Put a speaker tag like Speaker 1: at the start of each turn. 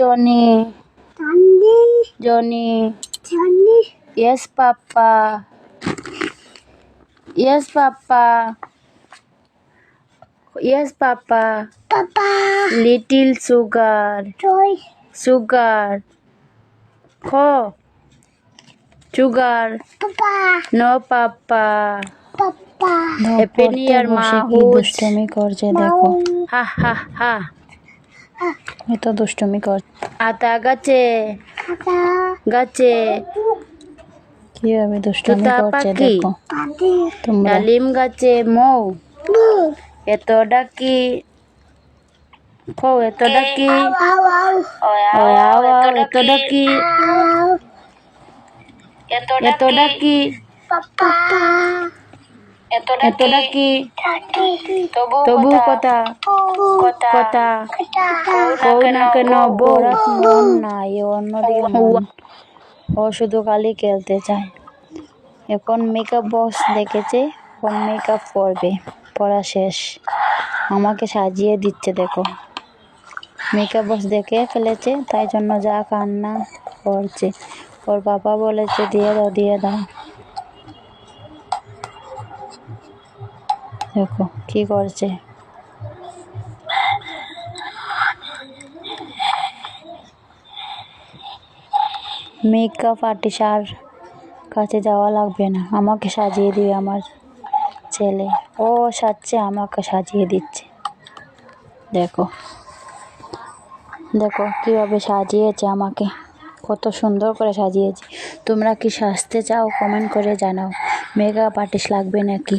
Speaker 1: Johnny, Johnny, yes, Papa, yes, Papa, yes, Papa, little sugar, sugar, ho, sugar, no, Papa, happy new year, Mahuj,
Speaker 2: দুষ্টুমি করছে দেখো,
Speaker 1: ha, ha, ha,
Speaker 2: এত দুষ্টুমি কর।
Speaker 1: ata gache, gache,
Speaker 2: কিভাবে দুষ্টুমি
Speaker 1: tuta
Speaker 2: করছে
Speaker 1: paki,
Speaker 2: দেখো তোমরা।
Speaker 1: dalim gache mau, eto daki, ko eto daki, oya, eto daki, eto daki, eto daki, tobu kota, kota, kau na keno bo,
Speaker 2: মন নাই, অন্যদিকে মন। ও শুধু খালি খেলতে চায়। এখন মেকআপ বক্স দেখেছে, এখন মেকআপ করবে, পড়া শেষ। আমাকে সাজিয়ে দিচ্ছে দেখো, মেকআপ বক্স দেখে ফেলেছে, তাই জন্য যা কান্না করছে। ওর বাবা বলেছে দিয়ে দাও, দিয়ে দাও। দেখো কি করছে। মেকআপ আর্টিস্টের কাছে যাওয়া লাগবে না, আমাকে সাজিয়ে দিবে আমার ছেলে। ও সাজছে, আমাকে সাজিয়ে দিচ্ছে। দেখো দেখো কিভাবে সাজিয়েছে আমাকে, কত সুন্দর করে সাজিয়েছে। তোমরা কি সাজতে চাও? কমেন্ট করে জানাও। মেকআপ আর্টিস্ট লাগবে নাকি?